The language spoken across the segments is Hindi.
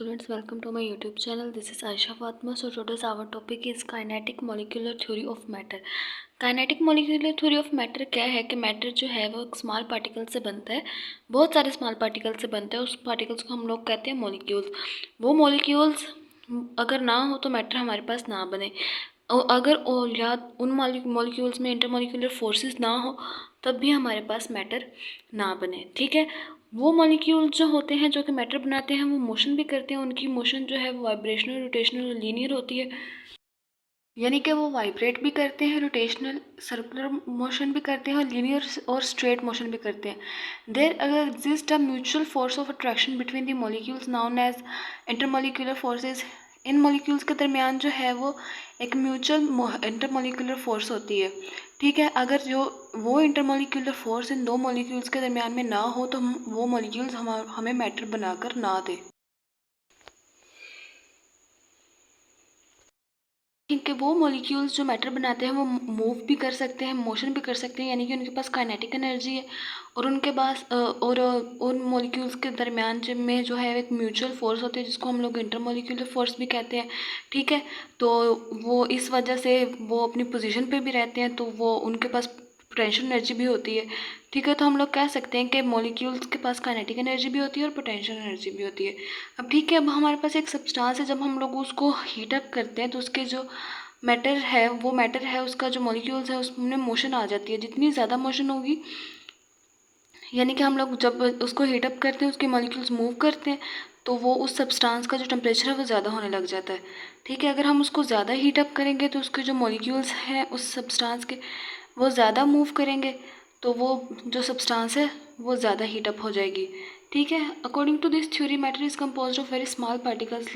Students, welcome to my YouTube channel. This is Aisha Fatma. So today's our topic is kinetic molecular theory of matter. Kinetic molecular theory of matter क्या है कि मैटर जो है वो एक स्मॉल पार्टिकल से बनता है, बहुत सारे स्मॉल पार्टिकल से बनता है। उस पार्टिकल्स को हम लोग कहते हैं मॉलिक्यूल्स। वो मॉलिक्यूल्स अगर ना हो तो मैटर हमारे पास ना बने, और अगर या उन मॉलिक्यूल्स में इंटरमॉलिक्यूलर फोर्सेस ना हो तब भी हमारे पास मैटर ना बने। ठीक है, वो मॉलिक्यूल जो होते हैं जो कि मैटर बनाते हैं वो मोशन भी करते हैं। उनकी मोशन जो है वो वाइब्रेशनल, रोटेशनल और लीनियर होती है, यानी कि वो वाइब्रेट भी करते हैं, रोटेशनल सर्कुलर मोशन भी करते हैं और लीनियर और स्ट्रेट मोशन भी करते हैं। देयर अगर exist a mutual force of attraction between the molecules known as intermolecular forces. इन मॉलिक्यूल्स के दरमियान जो है वो एक म्यूचुअल इंटरमॉलिक्यूलर फोर्स होती है। ठीक है, अगर जो वो इंटरमॉलिक्यूलर फोर्स इन दो मॉलिक्यूल्स के दरमियान में ना हो तो वो मॉलिक्यूल्स हमें मैटर बनाकर ना दे। क्योंकि वो मॉलिक्यूल्स जो मैटर बनाते हैं वो मूव भी कर सकते हैं, मोशन भी कर सकते हैं, यानी कि उनके पास काइनेटिक एनर्जी है और उनके पास उन मॉलिक्यूल्स के दरमियान में जो है एक म्यूचुअल फोर्स होती है जिसको हम लोग इंटरमॉलिक्यूलर फोर्स भी कहते हैं। ठीक है, तो वो इस वजह से वो अपनी पोजीशन पे भी रहते हैं, तो वो उनके पास पोटेंशियल एनर्जी भी होती है। ठीक है, तो हम लोग कह सकते हैं कि मॉलिक्यूल्स के पास काइनेटिक एनर्जी भी होती है और पोटेंशियल एनर्जी भी होती है। अब ठीक है, अब हमारे पास एक सब्सटेंस है, जब हम लोग उसको हीट अप करते हैं तो उसके जो मैटर है उसका जो मॉलिक्यूल्स है उसमें मोशन आ जाती है। जितनी ज़्यादा मोशन होगी, यानी कि हम लोग जब उसको हीट अप करते हैं उसके मॉलिक्यूल्स मूव करते हैं तो वो उस सब्सटेंस का जो टेम्परेचर है वो ज़्यादा होने लग जाता है। ठीक है, अगर हम उसको ज़्यादा हीट अप करेंगे तो उसके जो मॉलिक्यूल्स हैं उस सब्सटेंस के वो ज़्यादा मूव करेंगे, तो वो जो सब्सटेंस है वो ज़्यादा हीट अप हो जाएगी। ठीक है, according to this theory matter is composed of very small particles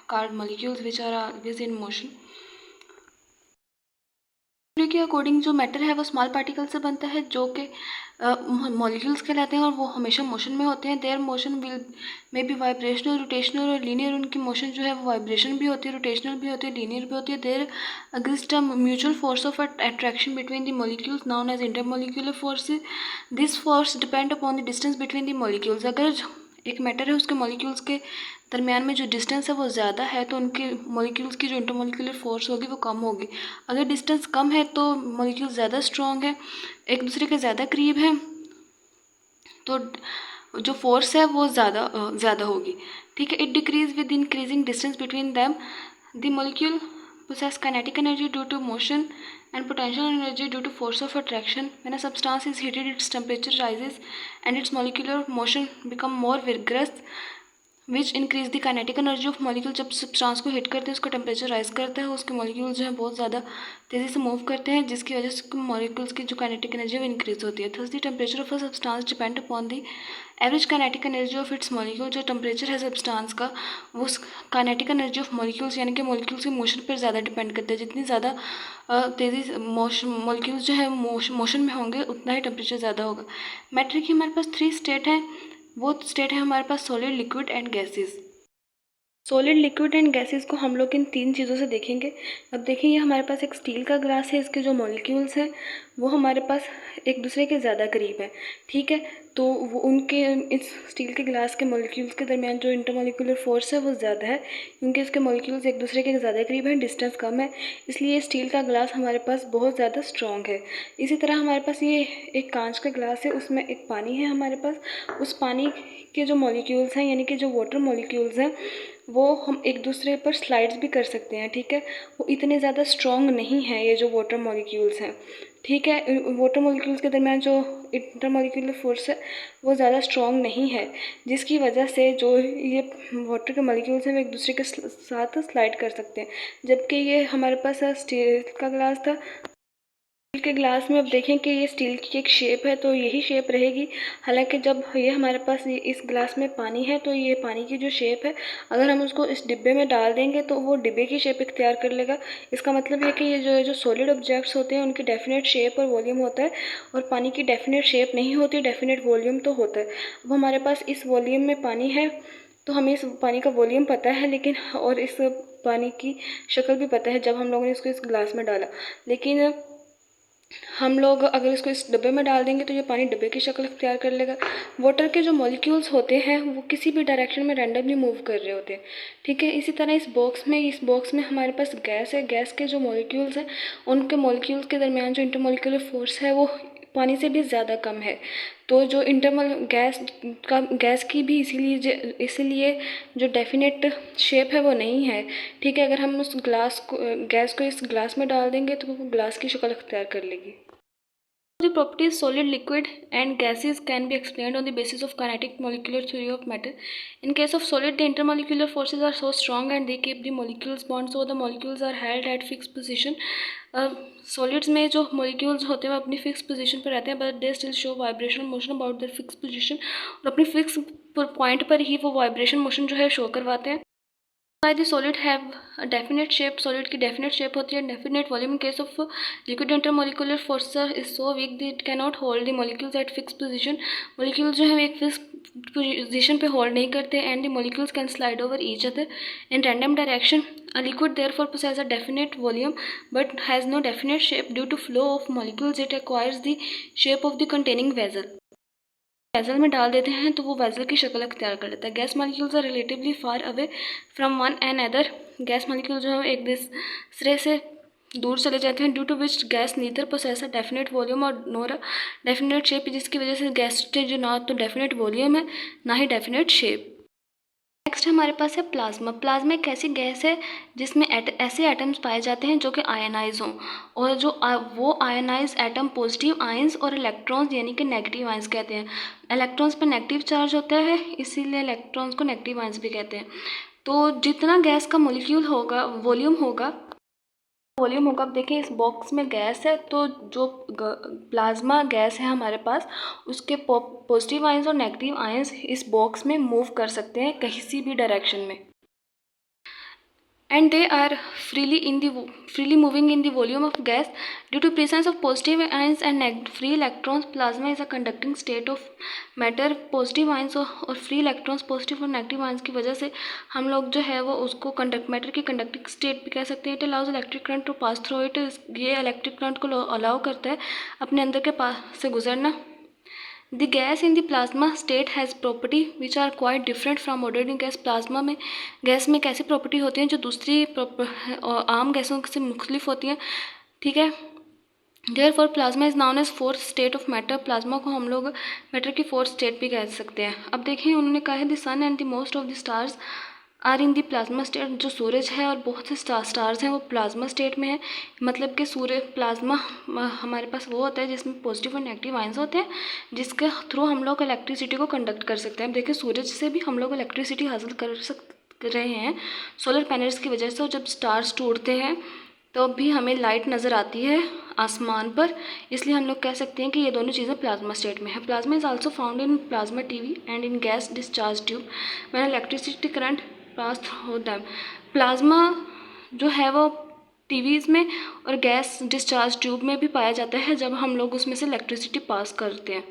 called molecules which are always in motion. के अकॉर्डिंग जो मैटर है वो स्मॉल पार्टिकल से बनता है जो कि मॉलिक्यूल्स कहलाते हैं और वो हमेशा मोशन में होते हैं। There motion will may be vibrational, rotational और लीनियर। उनकी मोशन जो है वो वाइब्रेशन भी होती है, रोटेशनल भी होती है, लीनियर भी होती है। There exist a mutual force of attraction between the molecules known as intermolecular forces. This force depend upon the distance between the molecules. अगर एक मैटर है उसके मॉलिक्यूल्स के दरमियान में जो डिस्टेंस है वो ज़्यादा है तो उनके मॉलिक्यूल्स की जो इंटरमॉलिक्यूलर फोर्स होगी वो कम होगी। अगर डिस्टेंस कम है तो मॉलिक्यूल ज़्यादा स्ट्रॉन्ग है, एक दूसरे के ज़्यादा करीब है, तो जो फोर्स है वो ज़्यादा होगी। ठीक है, it decrease with increasing distance between them. The molecule possess kinetic energy due to motion and potential energy due to force of attraction. When a substance is heated, its temperature rises and its molecular motion become more vigorous, which increase the kinetic energy of molecule. जब सब्सटेंस को हिट करते हैं उसका टेम्परेचर राइज करता है, उसके मॉलिक्यूल जो है बहुत ज़्यादा तेज़ी से मूव करते हैं जिसकी वजह से मॉलिक्यूल्स की जो काइनेटिक एनर्जी है वो इंक्रीज होती है। Thus the temperature of a substance depend upon the average kinetic energy of its molecule. जो टेम्परेचर है सब्सटेंस का वो काइनेटिक एनर्जी ऑफ मॉलिक्यूल्स यानी कि मॉलिक्यूल्स की मोशन पर ज़्यादा डिपेंड करता है। जितनी ज़्यादा तेज़ी से मॉलिक्यूल्स जो है मोशन में होंगे उतना ही टेम्परेचर ज़्यादा होगा। मैटर की हमारे पास 3 स्टेट हैं। वो स्टेट है हमारे पास solid, liquid and gases. Solid, liquid and gases को हम लोग इन 3 चीज़ों से देखेंगे। अब देखेंगे हमारे पास एक स्टील का ग्लास है, इसके जो मॉलिक्यूल्स हैं वो हमारे पास एक दूसरे के ज़्यादा करीब है। ठीक है, तो वो उनके इस स्टील के ग्लास के मॉलिक्यूल्स के दरमियान जो इंटरमॉलिक्यूलर फोर्स है वो ज़्यादा है क्योंकि इसके मॉलिक्यूल्स एक दूसरे के ज़्यादा करीब हैं, डिस्टेंस कम है, इसलिए स्टील का ग्लास हमारे पास बहुत ज़्यादा स्ट्रॉन्ग है। इसी तरह हमारे पास ये एक कांच का ग्लास है, उसमें एक पानी है हमारे पास। उस पानी के जो मॉलिक्यूल्स हैं यानी कि जो वाटर मॉलिक्यूल्स हैं वो हम एक दूसरे पर स्लाइड्स भी कर सकते हैं। ठीक है, वो इतने ज़्यादा स्ट्रॉन्ग नहीं है ये जो वाटर मॉलिक्यूल्स हैं। ठीक है, वाटर मॉलिक्यूल्स के दरमियान जो इंटरमॉलिक्यूलर फोर्स है वो ज़्यादा स्ट्रॉन्ग नहीं है, जिसकी वजह से जो ये वाटर के मॉलिक्यूल्स हैं वो एक दूसरे के साथ स्लाइड कर सकते हैं। जबकि ये हमारे पास स्टील का ग्लास था, स्टील के ग्लास में अब देखें कि ये स्टील की एक शेप है तो यही शेप रहेगी। हालांकि जब ये हमारे पास इस ग्लास में पानी है तो ये पानी की जो शेप है अगर हम उसको इस डिब्बे में डाल देंगे तो वो डिब्बे की शेप इख्तियार कर लेगा। इसका मतलब है कि ये जो सॉलिड ऑब्जेक्ट्स होते हैं उनकी डेफिनेट शेप और वॉल्यूम होता है और पानी की डेफिनेट शेप नहीं होती, डेफिनेट वॉल्यूम तो होता है। अब हमारे पास इस वॉल्यूम में पानी है तो हमें इस पानी का वॉल्यूम पता है, लेकिन और इस पानी की शक्ल भी पता है जब हम लोगों ने इसको इस ग्लास में डाला। लेकिन हम लोग अगर इसको इस डब्बे में डाल देंगे तो ये पानी डब्बे की शक्ल इख्तियार कर लेगा। वाटर के जो मॉलिक्यूल्स होते हैं वो किसी भी डायरेक्शन में रैंडमली मूव कर रहे होते हैं, ठीक है। इसी तरह इस बॉक्स में हमारे पास गैस है। गैस के जो मॉलिक्यूल्स हैं उनके मॉलिक्यूल्स के दरमियान जो इंटरमॉलिक्यूलर फोर्स है वो पानी से भी ज़्यादा कम है। तो जो गैस की भी इसीलिए जो डेफिनेट शेप है वो नहीं है, ठीक है। अगर हम उस गैस को इस ग्लास में डाल देंगे तो वो ग्लास की शक्ल अख्तियार कर लेगी। The properties solid, liquid and gases can be explained on the basis of kinetic molecular theory of matter. In case of solid, the intermolecular forces are so strong and they keep the molecules bond, so the molecules are held at fixed position. Solids में जो molecules होते हैं वो अपनी fixed position पर रहते हैं, but they still show vibrational motion about their fixed position. और अपनी fixed point पर ही वो vibration motion जो है show करवाते हैं। Why the solid have a definite shape? Solid की definite shape होती है, definite volume. In case of liquid, intermolecular force is so weak that it cannot hold the molecules at fixed position. Molecules जो है एक fixed position पे hold नहीं करते and the molecules can slide over each other in random direction. A liquid therefore possesses a definite volume but has no definite shape. Due to flow of molecules, it acquires the shape of the containing vessel. Vessel में डाल देते हैं तो वो वेसल की शक्ल अख्तियार कर लेता है। Gas molecules are relatively far away from one and other. Gas molecule जो है एक दूसरे से दूर चले जाते हैं। Due to which gas neither possess a definite volume और नोर अ डेफिनेट शेप, जिसकी वजह से गैस के जो ना तो डेफिनेट वॉल्यूम है ना ही डेफिनेट शेप। नेक्स्ट हमारे पास है प्लाज्मा। प्लाज्मा एक ऐसी गैस है जिसमें ऐसे एटम्स पाए जाते हैं जो कि आयनाइज हों, और जो वो आयनाइज एटम पॉजिटिव आयंस और इलेक्ट्रॉन्स यानी कि नेगेटिव आयंस कहते हैं। इलेक्ट्रॉन्स पर नेगेटिव चार्ज होता है, इसीलिए इलेक्ट्रॉन्स को नेगेटिव आयंस भी कहते हैं। तो जितना गैस का मॉलिक्यूल होगा वॉल्यूम होगा। अब देखिए इस बॉक्स में गैस है, तो जो प्लाज्मा गैस है हमारे पास उसके पॉजिटिव आयंस और नेगेटिव आयंस इस बॉक्स में मूव कर सकते हैं किसी भी डायरेक्शन में, and they are freely moving in the volume of gas due to presence of positive ions and free electrons. Plasma is a conducting state of matter. Positive ions और फ्री इलेक्ट्रॉन्स पॉजिटिव और नेगेटिव आयंस की वजह से हम लोग जो है वो उसको मैटर की कंडक्टिंग स्टेट भी कह सकते हैं। It allows electric current to pass through it. ये इलेक्ट्रिक करंट को अलाउ करता है अपने अंदर के पास से गुजरना। The gas in the plasma state has property which are quite different from ordinary gas. Plasma में गैस में कैसी प्रॉपर्टी होती हैं जो दूसरी आम गैसों से मुख्तलिफ होती हैं, ठीक है। Therefore plasma is known as fourth state of matter. Plasma को हम लोग मैटर की फोर्थ स्टेट भी कह सकते हैं। अब देखिए उन्होंने कहा है the sun and the most of the stars are in the plasma state. जो सूरज है और बहुत से स्टार्स हैं वो प्लाज्मा स्टेट में है। मतलब कि प्लाज्मा हमारे पास वो होता है जिसमें पॉजिटिव और नेगेटिव आयंस होते हैं, जिसके थ्रू हम लोग इलेक्ट्रिसिटी को कंडक्ट कर सकते हैं। देखिए सूरज से भी हम लोग इलेक्ट्रिसिटी हासिल कर रहे हैं सोलर पैनल्स की वजह से। और जब स्टार्स टूटते हैं तो भी हमें लाइट नज़र आती है आसमान पर, इसलिए हम लोग कह सकते हैं कि ये दोनों चीज़ें प्लाज्मा स्टेट में है। Plasma is also found in plasma TV and in gas discharge tube when electricity current pass through them. Plasma जो है वो टीवीज़ में और गैस डिस्चार्ज ट्यूब में भी पाया जाता है जब हम लोग उसमें से इलेक्ट्रिसिटी पास करते हैं।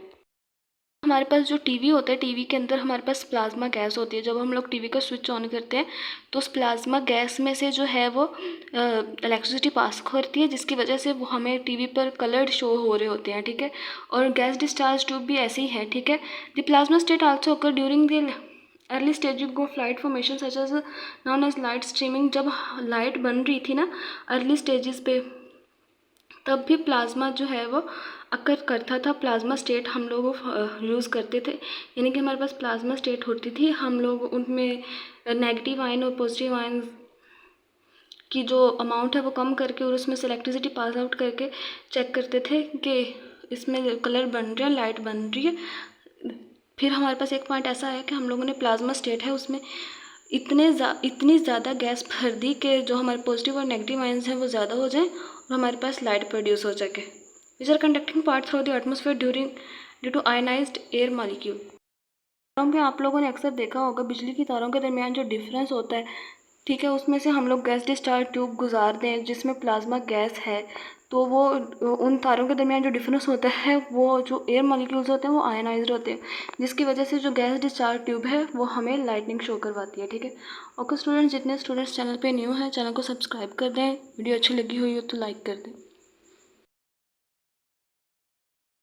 हमारे पास जो टीवी होता है, टीवी के अंदर हमारे पास प्लाज्मा गैस होती है। जब हम लोग टीवी का स्विच ऑन करते हैं तो उस प्लाज्मा गैस में से जो है वो इलेक्ट्रिसिटी पास करती है, जिसकी वजह से वो हमें टीवी पर कलर्ड शो हो रहे होते हैं, ठीक है। और गैस डिस्चार्ज ट्यूब भी ऐसी ही है, ठीक है। The plasma state also occur during the early stage of light formation such as known as light streaming. जब लाइट बन रही थी ना अर्ली स्टेजेस पे, तब भी प्लाज्मा जो है वो अकर करता था। प्लाज्मा स्टेट हम लोग यूज़ करते थे, यानी कि हमारे पास प्लाज्मा स्टेट होती थी। हम लोग उनमें नेगेटिव आयन और पॉजिटिव आयन की जो अमाउंट है वो कम करके और उसमें से इलेक्ट्रिसिटी पास आउट करके चेक करते थे कि इसमें कलर बन रहा है, लाइट बन रही है। फिर हमारे पास एक पॉइंट ऐसा है कि हम लोगों ने प्लाज्मा स्टेट है उसमें इतनी ज़्यादा गैस भर दी कि जो हमारे पॉजिटिव और नेगेटिव आयंस हैं वो ज़्यादा हो जाएं और हमारे पास लाइट प्रोड्यूस हो सके। Which are conducting part through the atmosphere due to ionised air molecule. तारों में आप लोगों ने अक्सर देखा होगा बिजली की तारों के दरमियान जो डिफरेंस होता है, ठीक है, उसमें से हम लोग गैस डिस्चार्ज ट्यूब गुजार दें जिसमें प्लाज्मा गैस है, तो वो उन तारों के दरमियान जो डिफरेंस होता है वो जो एयर मॉलिक्यूल्स होते हैं वो आयनाइज्ड होते हैं, जिसकी वजह से जो गैस डिस्चार्ज ट्यूब है वो हमें लाइटनिंग शो करवाती है, ठीक है। ओके स्टूडेंट्स, जितने स्टूडेंट्स चैनल पे न्यू हैं चैनल को सब्सक्राइब कर दें। वीडियो अच्छी लगी हुई हो तो लाइक कर दें।